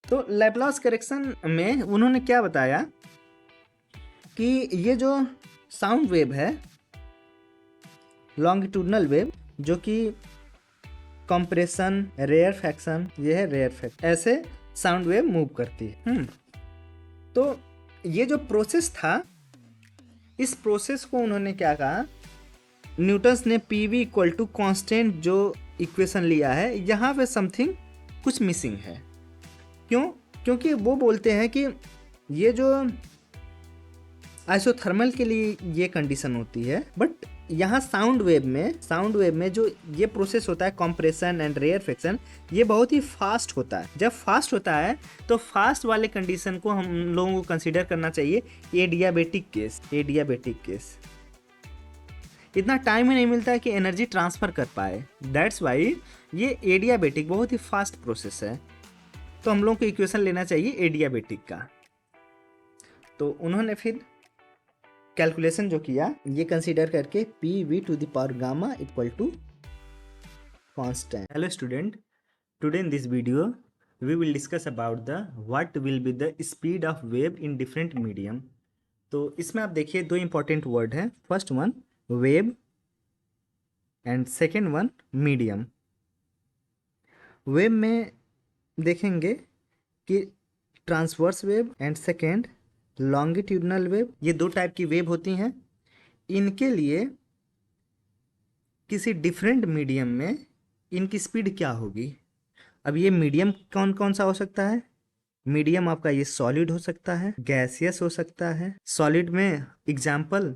तो Laplace correction में उन्होंने क्या बताया कि ये जो साउंड वेव है, लॉन्गिट्यूडनल वेव, जो कि कंप्रेशन, रेयरफैक्शन, ये है रेयरफैक्शन, ऐसे साउंड वेव मूव करती है। तो ये जो प्रोसेस था, इस प्रोसेस को उन्होंने क्या कहा, न्यूटन्स ने पीवी इक्वल टू कॉन्स्टेंट जो इक्वेशन लिया है, यहाँ पे समथिंग कुछ मिसिंग है। क्यों? क्योंकि वो बोलते हैं कि ये जो आइसोथर्मल के लिए ये कंडीशन होती है, बट यहाँ साउंड वेव में जो ये प्रोसेस होता है कंप्रेशन एंड रेयरफैक्शन, ये बहुत ही फास्ट होता है। जब फास्ट होता है तो फास्ट वाले कंडीशन को हम लोगों को कंसीडर करना चाहिए एडियाबेटिक केस। इतना टाइम ही नहीं मिलता है कि एनर्जी ट्रांसफर कर पाए, दैट्स वाई ये एडियाबेटिक बहुत ही फास्ट प्रोसेस है। तो हम लोगों को इक्वेशन लेना चाहिए एडियाबेटिक का। तो उन्होंने फिर कैलकुलेशन जो किया, ये कंसीडर करके P V to the power gamma equal to constant. Hello student, today in this video we will discuss about the what will be the speed of wave in different medium. तो इसमें आप देखिए दो important word है, first one wave and second one medium. Wave में देखेंगे कि transverse wave and second longitudinal wave, ये दो टाइप की वेव होती हैं। इनके लिए किसी डिफरेंट मीडियम में इनकी स्पीड क्या होगी। अब ये मीडियम कौन कौन सा हो सकता है? मीडियम आपका ये सॉलिड हो सकता है, गैसियस हो सकता है। सॉलिड में एग्जाम्पल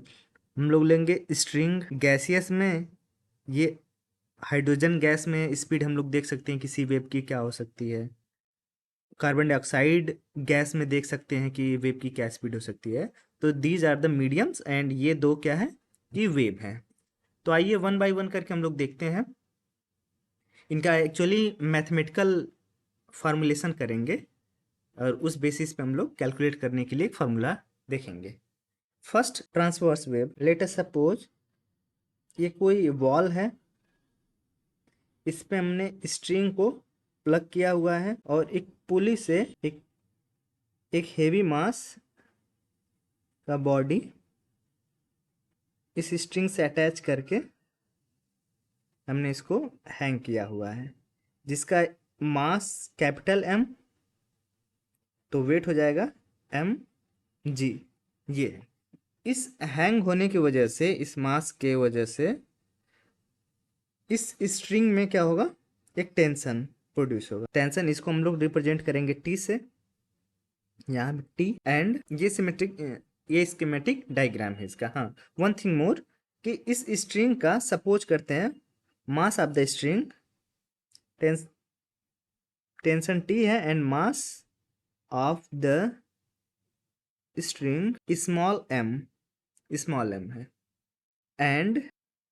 हम लोग लेंगे स्ट्रिंग, गैसियस में ये हाइड्रोजन गैस में स्पीड हम लोग देख सकते हैं किसी वेव की क्या हो सकती है। कार्बन डाइऑक्साइड गैस में देख सकते हैं कि वेव की क्या स्पीड हो सकती है। तो these are the mediums and ये दो क्या है कि वेव हैं। तो आइए वन बाय वन करके हम लोग देखते हैं। इनका एक्चुअली मैथमेटिकल फार्मूलेशन करेंगे और उस बेसिस पे हम लोग कैलकुलेट करने के लिए एक फार्मूला देखेंगे। First transverse wave, let us suppose ये कोई वॉल है, इस पे हमने स्ट्रिंग को प्लग किया हुआ है और एक पुली से एक हेवी मास का बॉडी इस स्ट्रिंग से अटैच करके हमने इसको हैंग किया हुआ है, जिसका मास कैपिटल एम, तो वेट हो जाएगा एम जी। ये इस हैंग होने की वजह से, इस मास के वजह से इस स्ट्रिंग में क्या होगा, एक टेंशन प्रोड्यूस होगा। टेंशन इसको हम लोग रिप्रेजेंट करेंगे टी से, यहाँ भी टी, एंड ये स्कीमेटिक डायग्राम है इसका। हाँ, वन थिंग मोर कि इस स्ट्रिंग का सपोज करते हैं mass of the string tension T है and mass of the string small M है and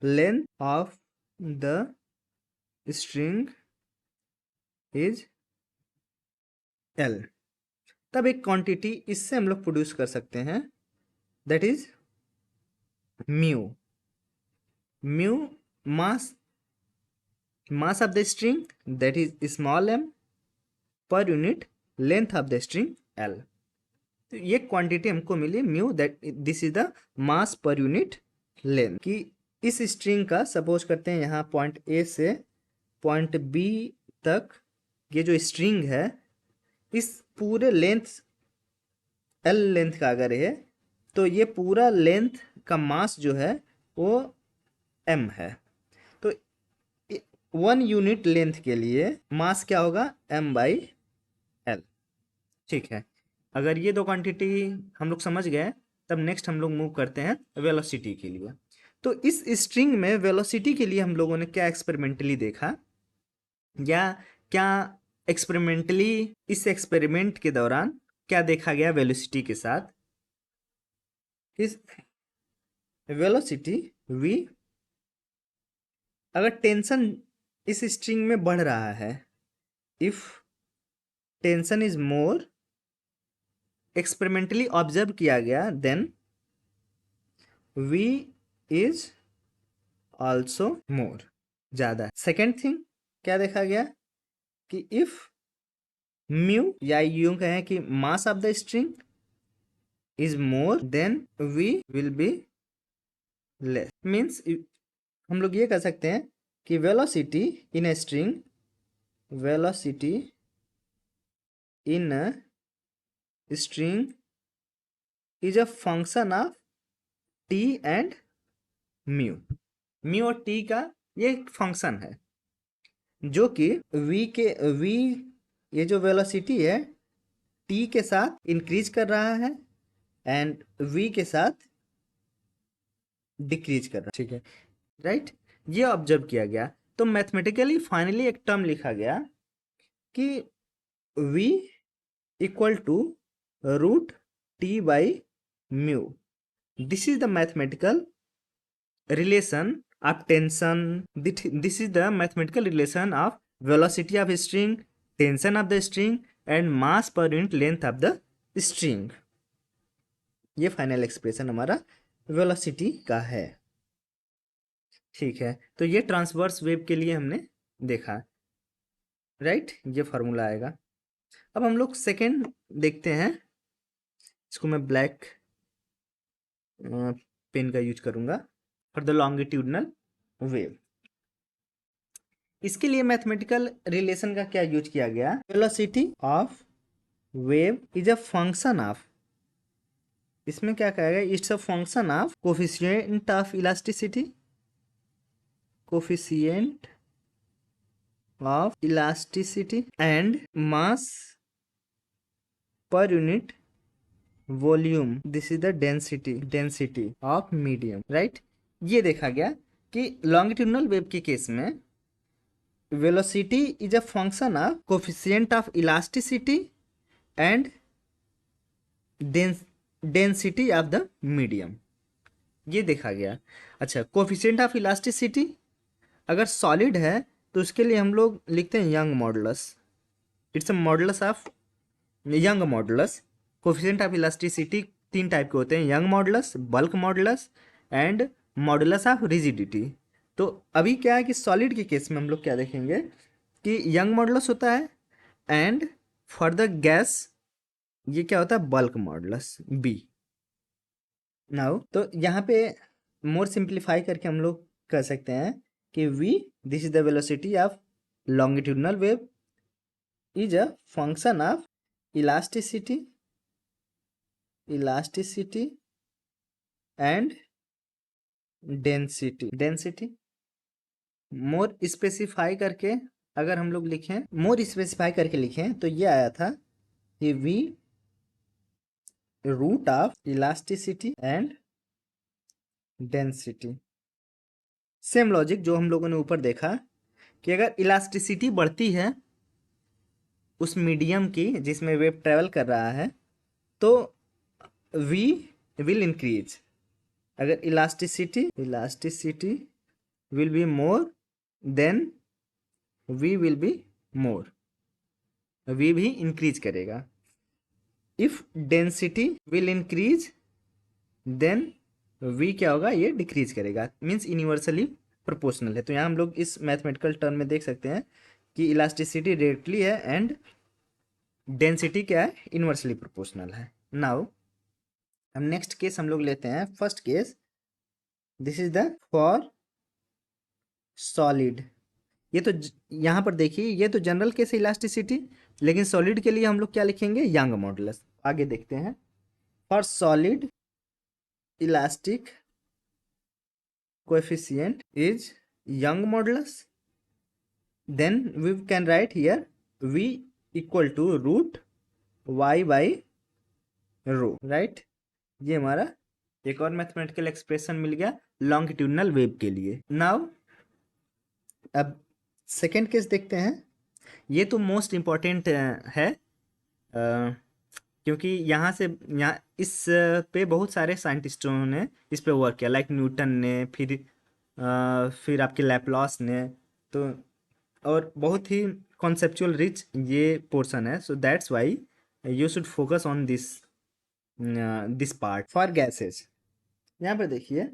length of the string is L. तब एक क्वांटिटी इससे हम लोग प्रोड्यूस कर सकते हैं, that is mu. Mass of the string that is small M per unit length of the string L. तो ये क्वांटिटी हमको मिली mu, that this is the mass per unit length. कि इस स्ट्रिंग का सपोज करते हैं यहाँ पॉइंट ए से पॉइंट बी तक ये जो स्ट्रिंग है, इस पूरे लेंथ एल लेंथ का अगर है तो ये पूरा लेंथ का मास जो है वो एम है। तो 1 यूनिट लेंथ के लिए मास क्या होगा, एम बाई एल। ठीक है, अगर ये दो क्वांटिटी हम लोग समझ गए, तब नेक्स्ट हम लोग मूव करते हैं वेलोसिटी के लिए। तो इस स्ट्रिंग में वेलोसिटी के लिए हम लोगों ने क्या एक्सपेरिमेंटली देखा, या क्या एक्सपेरिमेंटली इस एक्सपेरिमेंट के दौरान क्या देखा गया वेलोसिटी के साथ, इस वेलोसिटी v, अगर टेंशन इस स्ट्रिंग में बढ़ रहा है, if tension is more, experimentally observe किया गया, then v is also more, ज्यादा। सेकेंड थिंग क्या देखा गया कि इफ म्यू या यूं कहें कि mass of the string is more then we will be less. Means हम लोग ये कह सकते हैं कि velocity in a string, velocity in a string is a function of T and mu. Mu और टी का ये एक फंक्शन है जो कि वी ये जो वेलोसिटी है टी के साथ इंक्रीज कर रहा है एंड वी के साथ डिक्रीज कर रहा है। ठीक है, राइट। ये ऑब्जर्व किया गया तो मैथमेटिकली फाइनली एक टर्म लिखा गया कि v equal to root T by mu. This is the mathematical relation of tension. This is the mathematical relation of velocity of string, tension of the string and mass per unit length of the string. ये final expression हमारा velocity का है। ठीक है, तो ये transverse wave के लिए हमने देखा, राइट। ये फॉर्मूला आएगा। अब हम लोग सेकेंड देखते हैं। इसको मैं ब्लैक पेन का यूज करूंगा फॉर द लॉन्गिट्यूडनल वेव। इसके लिए मैथमेटिकल रिलेशन का क्या यूज किया गया? Velocity of wave is a function of, इसमें क्या कहा गया? It's a function of coefficient of elasticity, coefficient of elasticity and mass per unit volume. This is the density of medium, right. ये देखा गया कि लॉन्गिट्यूडनल वेव के case में velocity is a function of coefficient of elasticity and density of the medium। ये देखा गया। अच्छा, कोफिशिएंट ऑफ इलास्टिसिटी अगर सॉलिड है तो उसके लिए हम लोग लिखते हैं young modulus. It's a modulus of young modulus. Coefficient of elasticity तीन टाइप के होते हैं, young modulus, bulk modulus and modulus of rigidity. तो अभी क्या है कि सॉलिड के केस में हम लोग क्या देखेंगे कि यंग मॉडुलस होता है एंड फॉर द गैस ये क्या होता है? Bulk modulus B. नाउ तो यहाँ पे मोर सिंप्लीफाई करके हम लोग कह सकते हैं कि V, this is the velocity of longitudinal wave, is a function of elasticity and density. More specify करके अगर हम लोग लिखें, मोर स्पेसिफाई करके लिखें तो ये आया था कि v root of elasticity and density. Same logic जो हम लोगों ने ऊपर देखा कि अगर इलास्टिसिटी बढ़ती है उस मीडियम की जिसमें वेव ट्रेवल कर रहा है तो v विल इंक्रीज। अगर elasticity will be more then v will be more, v भी इंक्रीज करेगा। If density will increase then v क्या होगा? ये डिक्रीज करेगा। मीन्स यूनिवर्सली प्रोपोर्शनल है। तो यहाँ हम लोग इस मैथमेटिकल टर्म में देख सकते हैं कि इलास्टिसिटी डायरेक्टली है एंड डेंसिटी क्या है? इनवर्सली प्रोपोर्शनल है। नाउ हम नेक्स्ट केस हम लोग लेते हैं। First case, this is the for solid. ये तो यहाँ पर देखिए, ये तो जनरल केस है इलास्टिसिटी, लेकिन सॉलिड के लिए हम लोग क्या लिखेंगे? Young modulus. आगे देखते हैं। For solid elastic coefficient is young modulus, then we can write here v equal to root y by rho, right. ये हमारा एक और मैथमेटिकल एक्सप्रेशन मिल गया लॉन्गिट्यूडनल वेव के लिए। नाउ अब सेकेंड केस देखते हैं। ये तो मोस्ट इम्पॉर्टेंट है क्योंकि यहाँ से यहाँ इस पे बहुत सारे साइंटिस्टों ने इस पे वर्क किया, लाइक न्यूटन ने, फिर आपके लैपलॉस ने, तो और बहुत ही कॉन्सेप्चुअल रिच ये पोर्शन है। So that's why you should focus on this part. For gases, यहाँ पर देखिए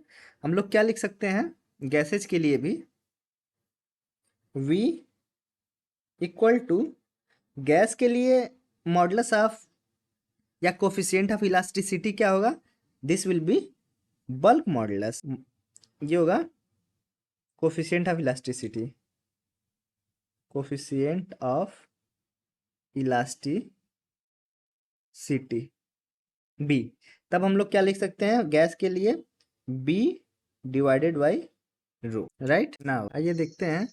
हम लोग क्या लिख सकते हैं गैसेज के लिए भी? v इक्वल टू गैस के लिए मॉडुलस ऑफ या कोफिशिएंट ऑफ इलास्टिसिटी क्या होगा? This will be bulk modulus. ये होगा coefficient of elasticity, coefficient of elasticity B. तब हम लोग क्या लिख सकते हैं गैस के लिए? B divided by rho, right. Now आइए देखते हैं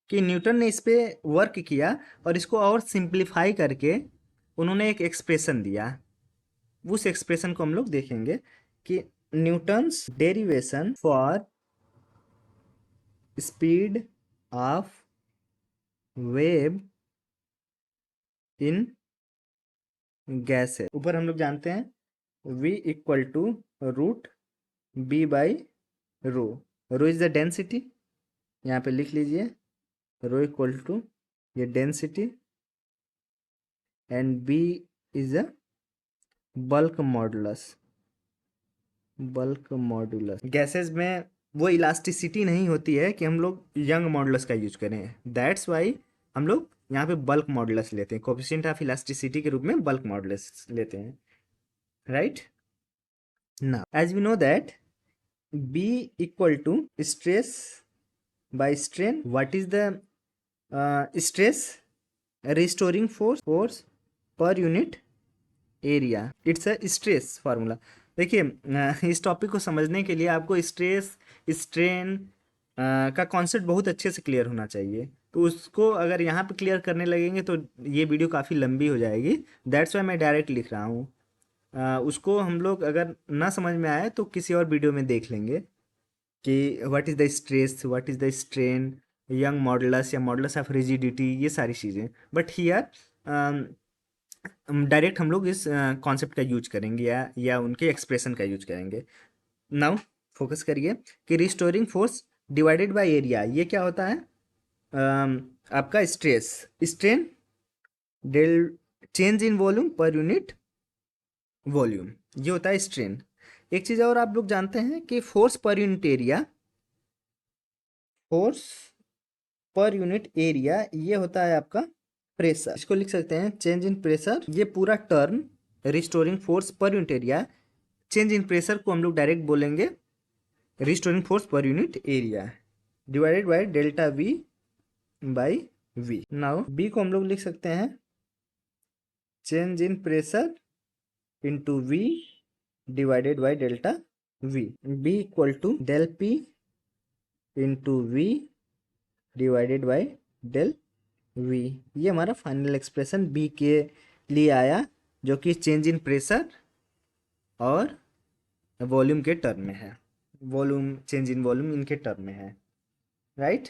कि न्यूटन ने इस पे वर्क किया और इसको और सिंप्लीफाई करके उन्होंने एक एक्सप्रेशन दिया। उस एक्सप्रेशन को हम लोग देखेंगे कि Newton's derivation for speed of wave in gas है। ऊपर हम लोग जानते हैं v equal to root B by rho. Rho is the density, यहाँ पे लिख लीजिए रो इक्वल टू ये density and B is a bulk modulus. Bulk modulus gases में वो इलास्टिसिटी नहीं होती है कि हम लोग यंग मॉडुलस का यूज करें, दैट्स वाई हम लोग यहाँ पे बल्क मॉडुलस लेते हैं, कोफिशिएंट ऑफ इलास्टिसिटी के रूप में बल्क मॉडुलस लेते हैं, right. Now as we know that B equal to stress by strain. What is the stress? Restoring force per unit area. It's a stress formula. देखिए इस topic को समझने के लिए आपको स्ट्रेस स्ट्रेन का कॉन्सेप्ट बहुत अच्छे से क्लियर होना चाहिए। तो उसको अगर यहाँ पे क्लियर करने लगेंगे तो ये वीडियो काफ़ी लंबी हो जाएगी, दैट्स वाई मैं डायरेक्ट लिख रहा हूँ। उसको हम लोग अगर ना समझ में आए तो किसी और वीडियो में देख लेंगे कि what is the stress, what is the strain, young modulus या मॉडुलस ऑफ रिजिडिटी, ये सारी चीज़ें। बट हियर डायरेक्ट हम लोग इस कॉन्सेप्ट का यूज करेंगे या उनके एक्सप्रेशन का यूज करेंगे। नाउ फोकस करिए कि restoring force divided by area, ये क्या होता है? आपका stress strain del change in volume per unit volume, ये होता है स्ट्रेन। एक चीज़ और आप लोग जानते हैं कि force per unit area, force per unit area ये होता है आपका प्रेशर। इसको लिख सकते हैं चेंज इन प्रेशर। ये पूरा term restoring force per unit area, change in pressure को हम लोग डायरेक्ट बोलेंगे restoring force per unit area divided by delta V by V. Now B को हम लोग लिख सकते हैं change in pressure into V divided by delta V. B equal to del P into V divided by del V. ये हमारा final expression B के लिए आया, जो कि चेंज इन प्रेशर और वॉल्यूम के टर्म में है, वॉल्यूम चेंज इन वॉल्यूम इनके टर्म में है, राइट।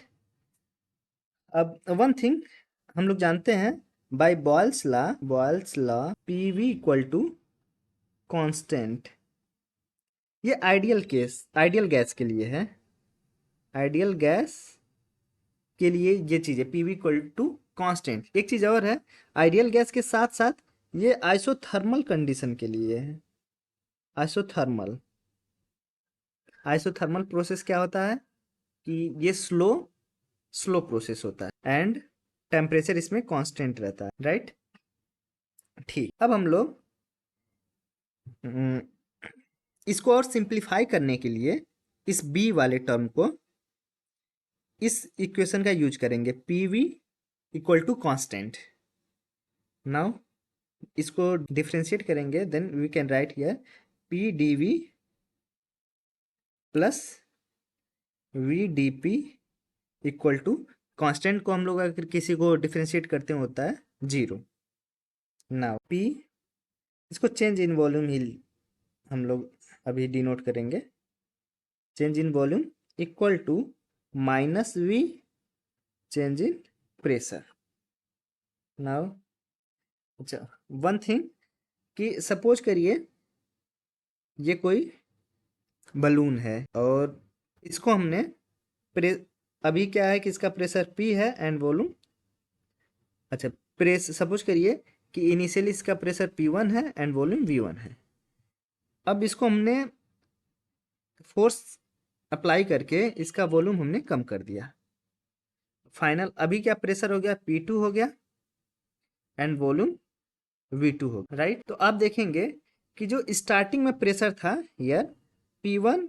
अब वन थिंग हम लोग जानते हैं by Boyle's law P V equal to constant. ये आइडियल गैस के लिए है, आइडियल गैस के लिए ये चीज़ है P V equal to constant. एक चीज़ और है, आइडियल गैस के साथ साथ ये आइसोथर्मल कंडीशन के लिए है। आइसोथर्मल आइसोथर्मल प्रोसेस क्या होता है कि ये स्लो प्रोसेस होता है एंड टेम्परेचर इसमें कांस्टेंट रहता है, राइट। ठीक, अब हम लोग इसको और सिंप्लीफाई करने के लिए इस बी वाले टर्म को इस इक्वेशन का यूज करेंगे P V equal to constant. Now इसको डिफ्रेंशिएट करेंगे, then we can write here P D V plus V D P equal to constant को हम लोग अगर किसी को डिफ्रेंशिएट करते हैं होता है 0। नाउ पी, इसको चेंज इन वॉल्यूम ही हम लोग अभी डिनोट करेंगे, change in volume equal to minus V change in pressure. Now अच्छा वन थिंग कि सपोज करिए ये कोई बलून है और इसको हमने अभी क्या है कि इसका प्रेशर P है एंड वॉल्यूम, अच्छा सपोज करिए कि इनिशियली इसका प्रेशर P1 है एंड वॉल्यूम V1 है। अब इसको हमने फोर्स अप्लाई करके इसका वॉल्यूम हमने कम कर दिया, फाइनल अभी क्या प्रेशर हो गया P2 हो गया एंड वॉल्यूम V2 होगा, राइट। तो आप देखेंगे कि जो स्टार्टिंग में प्रेशर था here P1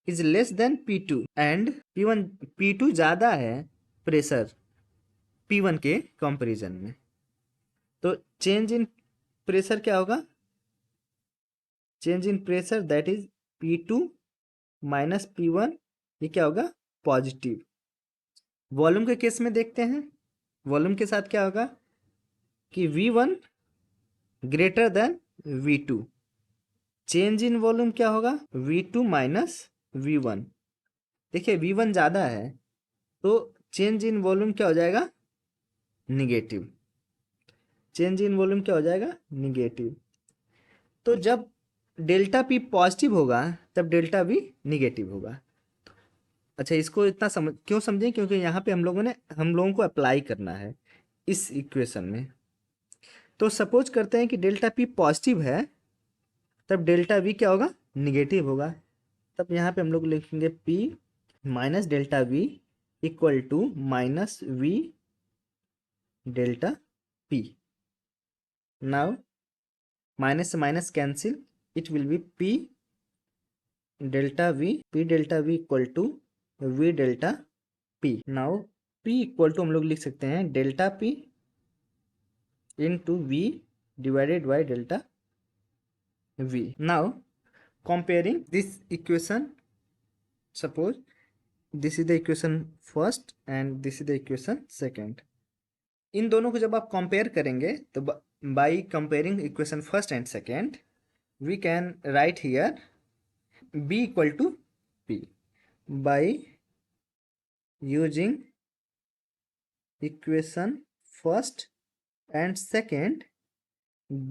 is less than P2 and P2 ज़्यादा है प्रेशर P1 के कंपैरिजन में। तो चेंज इन प्रेशर क्या होगा? Change in pressure that is P2 minus P1, ये क्या होगा? पॉजिटिव। वॉल्यूम के केस में देखते हैं, वॉल्यूम के साथ क्या होगा कि V1 greater than V2। Change in volume क्या होगा? V2 minus V1। देखिए V1 ज़्यादा है तो चेंज इन वॉल्यूम क्या हो जाएगा? निगेटिव। चेंज इन वॉल्यूम क्या हो जाएगा? निगेटिव। तो जब डेल्टा P पॉजिटिव होगा तब डेल्टा V निगेटिव होगा। अच्छा, इसको इतना क्यों समझें? क्योंकि यहाँ पे हम लोगों को अप्लाई करना है इस इक्वेशन में। तो सपोज करते हैं कि डेल्टा P पॉजिटिव है, तब डेल्टा V क्या होगा? निगेटिव होगा। तब यहाँ पे हम लोग लिखेंगे P minus delta V equal to minus V delta P। Now minus से minus cancel, it will be P delta V equal to V delta P। Now P equal to हम लोग लिख सकते हैं delta P into V divided by delta V. Now comparing this equation, suppose this is the equation first and this is the equation second. इन दोनों को जब आप कंपेयर करेंगे तो by comparing equation first and second we can write here B equal to P by using equation first and second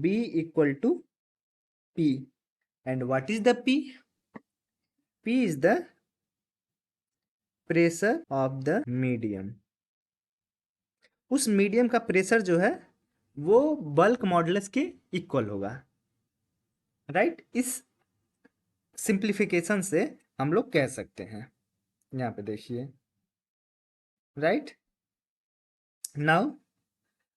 B equal to P. And what is the P? P is the pressure of the medium. उस medium का pressure जो है वो bulk modulus के equal होगा, right. इस simplification से हम लोग कह सकते हैं, यहाँ पे देखिए, राइट। नाउ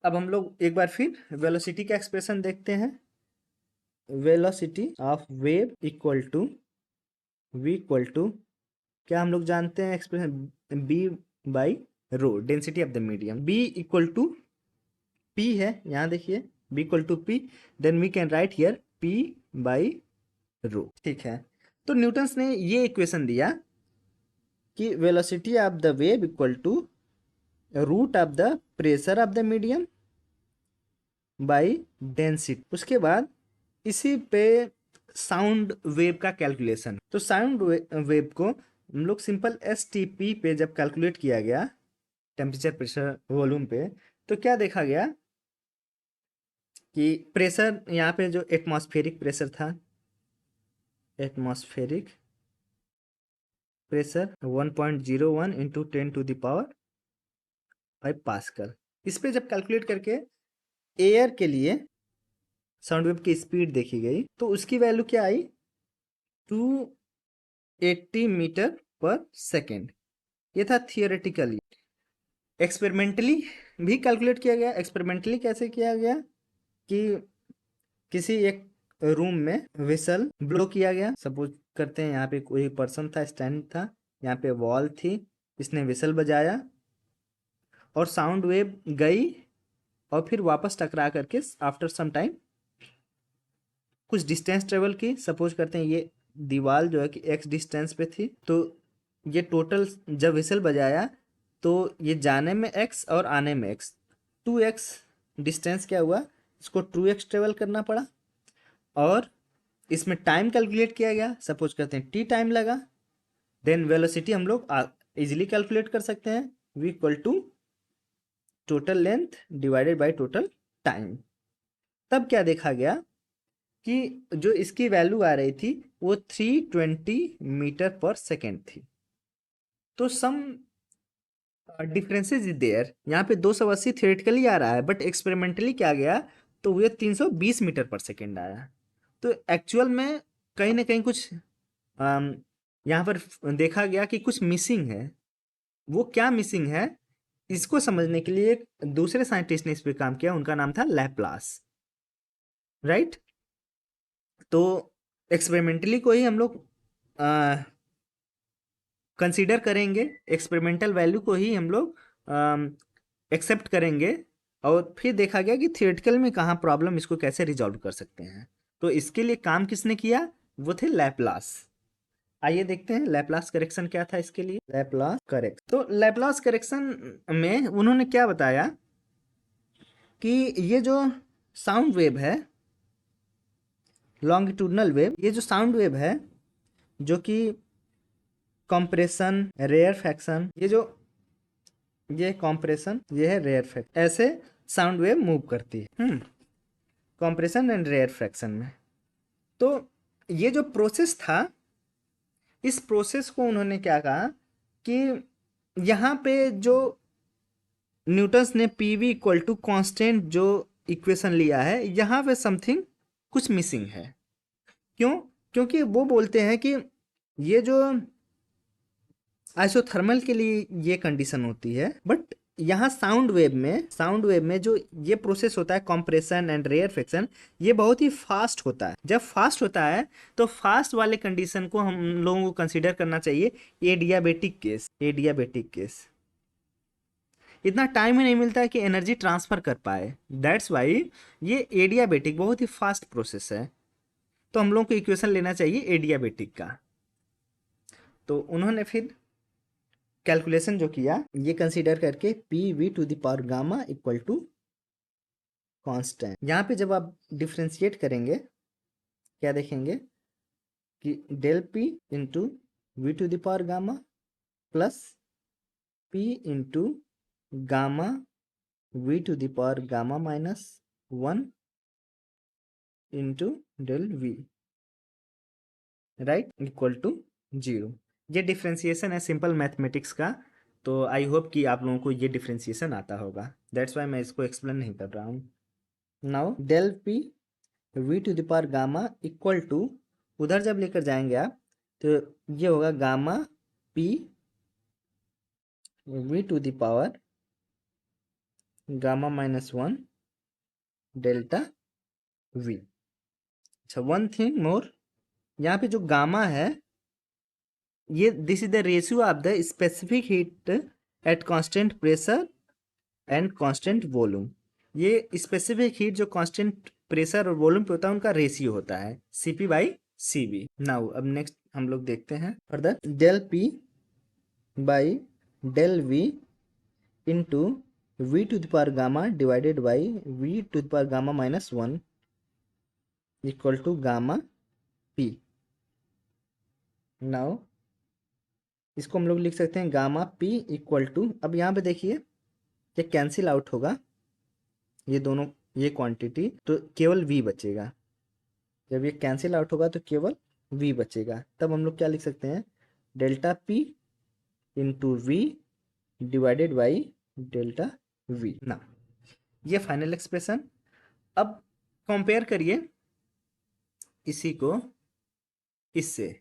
अब हम लोग एक बार फिर वेलोसिटी का एक्सप्रेशन देखते हैं। Velocity of wave equal to V equal to क्या हम लोग जानते हैं expression? B by rho, density of the medium. B equal to P है, यहाँ देखिए B equal to P, then we can write here P by rho, ठीक है। तो न्यूटन्स ने ये इक्वेशन दिया कि velocity of the wave equal to root of the pressure of the medium by density. उसके बाद इसी पे साउंड वेव का कैलकुलेशन। तो साउंड वेव को हम लोग सिंपल STP पे जब कैलकुलेट किया गया, टेम्परेचर प्रेशर वॉल्यूम पे, तो क्या देखा गया कि प्रेशर यहाँ पे जो एटमॉस्फेरिक प्रेशर था, एटमॉस्फेरिक प्रेशर 1.01 इंटू 10⁵ पास्कल। इस पे जब कैलकुलेट करके एयर के लिए साउंड वेव की स्पीड देखी गई तो उसकी वैल्यू क्या आई? 280 मीटर पर सेकेंड। ये था थियोरेटिकली। एक्सपेरिमेंटली भी कैलकुलेट किया गया। एक्सपेरिमेंटली कैसे किया गया कि किसी एक रूम में विसल ब्लो किया गया। सपोज करते हैं यहाँ पे कोई पर्सन था, स्टैंड था, यहाँ पे वॉल थी, इसने विसल बजाया और साउंड वेव गई और फिर वापस टकरा करके आफ्टर सम टाइम कुछ डिस्टेंस ट्रेवल की। सपोज करते हैं ये दीवार जो है कि x डिस्टेंस पे थी, तो ये टोटल जब विसल बजाया तो ये जाने में x और आने में x, 2x डिस्टेंस क्या हुआ, इसको 2x ट्रेवल करना पड़ा। और इसमें टाइम कैलकुलेट किया गया। सपोज करते हैं t टाइम लगा, देन वेलोसिटी हम लोग इजीली कैलकुलेट कर सकते हैं, v equal to total length divided by total time. तब क्या देखा गया कि जो इसकी वैल्यू आ रही थी वो 320 मीटर पर सेकेंड थी। तो सम डिफरेंसेस इज देयर। यहाँ पे 280 थियोरेटिकली आ रहा है, बट एक्सपेरिमेंटली क्या गया तो वो 320 मीटर पर सेकेंड आया। तो एक्चुअल में कहीं ना कहीं कुछ यहाँ पर देखा गया कि कुछ मिसिंग है। वो क्या मिसिंग है, इसको समझने के लिए एक दूसरे साइंटिस्ट ने इस पे काम किया, उनका नाम था लैप्लास, राइट। तो एक्सपेरिमेंटली को ही हम लोग कंसीडर करेंगे, एक्सपेरिमेंटल वैल्यू को ही हम लोग एक्सेप्ट करेंगे, और फिर देखा गया कि थियोरेटिकल में कहाँ प्रॉब्लम, इसको कैसे रिजॉल्व कर सकते हैं। तो इसके लिए काम किसने किया, वो थे लैप्लास। आइए देखते हैं लैप्लास करेक्शन क्या था इसके लिए। लैप्लास करेक्ट, तो लैप्लास करेक्शन में उन्होंने क्या बताया कि ये जो साउंड वेव है, लॉन्गिट्यूडनल वेव, ये जो साउंड वेव है जो कि कंप्रेशन, रेयरफैक्शन, ये कंप्रेशन, ये है रेयरफैक्शन, ऐसे साउंड वेव मूव करती है कंप्रेशन एंड रेयरफैक्शन में। तो ये जो प्रोसेस था, इस प्रोसेस को उन्होंने क्या कहा कि यहाँ पे जो न्यूटन्स ने पीवी इक्वल टू कॉन्स्टेंट जो इक्वेशन लिया है, यहाँ पे समथिंग कुछ मिसिंग है। क्यों? क्योंकि वो बोलते हैं कि ये जो आइसोथर्मल के लिए ये कंडीशन होती है, बट यहाँ साउंड वेव में जो ये प्रोसेस होता है कंप्रेशन एंड रेयरफैक्शन, ये बहुत ही फास्ट होता है। जब फास्ट होता है तो फास्ट वाले कंडीशन को हम लोगों को कंसीडर करना चाहिए एडियाबेटिक केस। इतना टाइम ही नहीं मिलता है कि एनर्जी ट्रांसफर कर पाए, दैट्स वाई ये एडियाबेटिक बहुत ही फास्ट प्रोसेस है। तो हम लोगों को इक्वेशन लेना चाहिए एडियाबेटिक का। तो उन्होंने फिर कैलकुलेशन जो किया, ये कंसीडर करके P V to the power gamma equal to constant. यहाँ पे जब आप डिफ्रेंशिएट करेंगे क्या देखेंगे कि del P into V to the power gamma plus P into gamma V to the power gamma minus 1 into del V, right, equal to 0। ये differentiation है सिंपल मैथमेटिक्स का। तो आई होप कि आप लोगों को ये डिफ्रेंसिएशन आता होगा, दैट्स वाई मैं इसको एक्सप्लेन नहीं कर रहा हूँ। Now del P V to the power gamma equal to, उधर जब लेकर जाएंगे आप तो ये होगा gamma P V to the power gamma minus 1 delta V. अच्छा, वन थिंग मोर, यहाँ पे जो गामा है, ये this is the ratio of the specific heat at constant pressure and constant volume. ये स्पेसिफिक हीट जो कांस्टेंट प्रेशर और volume पे होता है, उनका रेशियो होता है Cp बाई Cv। नाउ अब नेक्स्ट हम लोग देखते हैं further, del P by del V into V to the power gamma divided by V to the power gamma minus 1 equal to gamma P। Now इसको हम लोग लिख सकते हैं गामा P इक्वल टू, अब यहाँ पे देखिए ये कैंसिल आउट होगा, ये दोनों, ये क्वांटिटी, तो केवल v बचेगा। जब ये कैंसिल आउट होगा तो केवल v बचेगा, तब हम लोग क्या लिख सकते हैं, delta p into V divided by delta v ना। ये फाइनल एक्सप्रेशन। अब कंपेयर करिए इसी को इससे,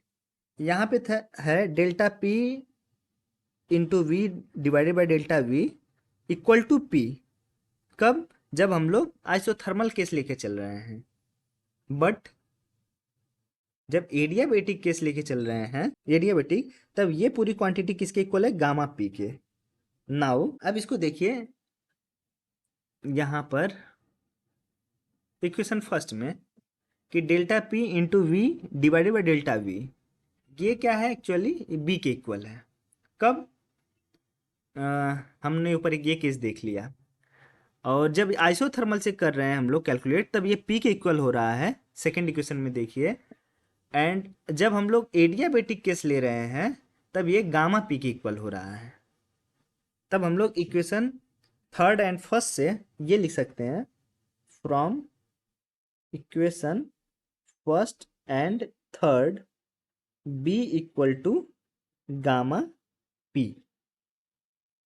यहाँ पे है delta p into V divided by delta v equal to p। कब? जब हम लोग आइसोथर्मल केस लेके चल रहे हैं। बट जब एडियाबेटिक केस लेके चल रहे हैं, एडियाबेटिक, तब ये पूरी क्वांटिटी किसके इक्वल है, गामा पी के। नाउ अब इसको देखिए यहाँ पर इक्वेशन फर्स्ट में कि delta P into V divided by delta V, ये क्या है, एक्चुअली बी के इक्वल है। कब? हमने ऊपर ये केस देख लिया, और जब आइसोथर्मल से कर रहे हैं हम लोग कैलकुलेट, तब ये पी के इक्वल हो रहा है, सेकेंड इक्वेशन में देखिए। एंड जब हम लोग एडियाबेटिक केस ले रहे हैं, तब ये गामा पी के इक्वल हो रहा है। तब हम लोग इक्वेशन थर्ड एंड फर्स्ट से ये लिख सकते हैं, from equation first and third B equal to gamma P.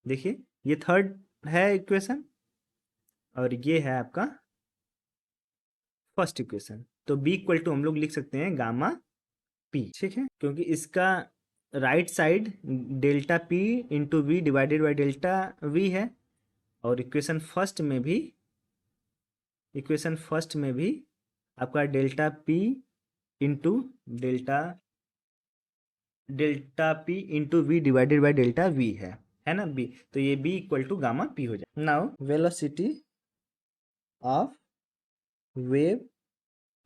देखिए ये थर्ड है इक्वेशन और ये है आपका फर्स्ट इक्वेशन, तो बी इक्वल टू हम लोग लिख सकते हैं गामा पी, ठीक है, क्योंकि इसका right side delta P into V divided by delta V है, और इक्वेशन फर्स्ट में भी आपका delta P into delta P into V divided by delta V है ना बी, तो ये B equal to gamma P हो जाए। Now velocity of wave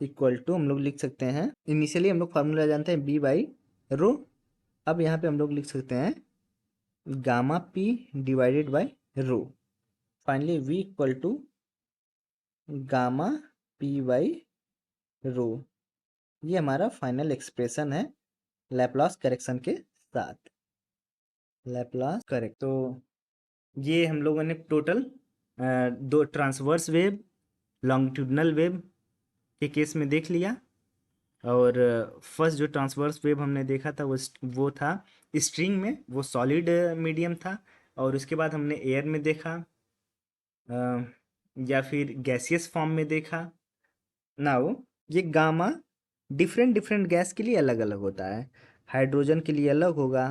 equal to हम लोग लिख सकते हैं, इनिशियली हम लोग फार्मूला जानते हैं बी बाई रो, अब यहाँ पे हम लोग लिख सकते हैं gamma P divided by rho, finally V equal to gamma P by rho. ये हमारा फाइनल एक्सप्रेशन है लैप्लास करेक्शन के साथ, लैप्लास करेक्ट। तो ये हम लोगों ने टोटल दो ट्रांसवर्स वेव लॉन्गिट्यूडनल वेव के केस में देख लिया, और फर्स्ट जो ट्रांसवर्स वेव हमने देखा था वो था स्ट्रिंग में, वो सॉलिड मीडियम था, और उसके बाद हमने एयर में देखा या फिर गैसियस फॉर्म में देखा। नाउ ये गामा डिफरेंट गैस के लिए अलग अलग होता है, हाइड्रोजन के लिए अलग होगा,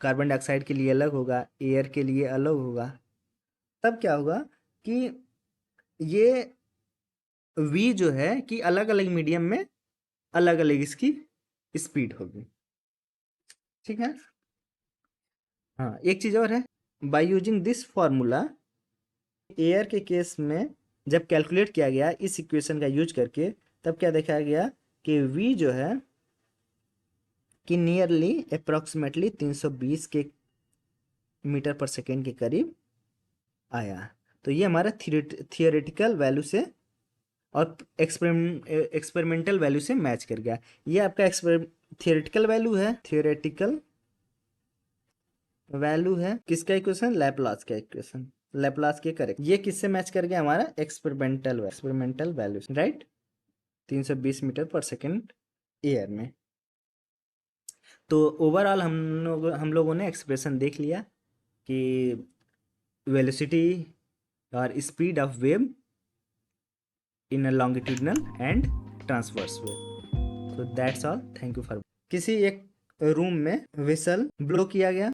कार्बन डाइऑक्साइड के लिए अलग होगा, एयर के लिए अलग होगा। तब क्या होगा कि ये v जो है कि अलग अलग मीडियम में अलग अलग इसकी स्पीड होगी, ठीक है। हाँ, एक चीज और है, by using this formula air के केस में जब कैलकुलेट किया गया इस इक्वेशन का यूज करके, तब क्या देखा गया कि v जो है कि नियरली अप्रॉक्सीमेटली 320 के मीटर पर सेकेंड के करीब आया। तो ये हमारा थियोरेटिकल वैल्यू से और एक्सपेरिमेंटल वैल्यू से मैच कर गया। ये आपका थियोरेटिकल वैल्यू है किसका इक्वेशन, लैप्लास का इक्वेशन, लैप्लास के करेक्ट। ये किससे मैच कर गया, हमारा एक्सपेरिमेंटल वैल्यू, राइट, 320 मीटर पर सेकेंड एयर में। तो ओवरऑल हम लोगों ने एक्सप्रेशन देख लिया कि वेलोसिटी और speed of wave in a longitudinal and transverse wave. So that's all, thank you for. किसी एक रूम में व्हिसल ब्लो किया गया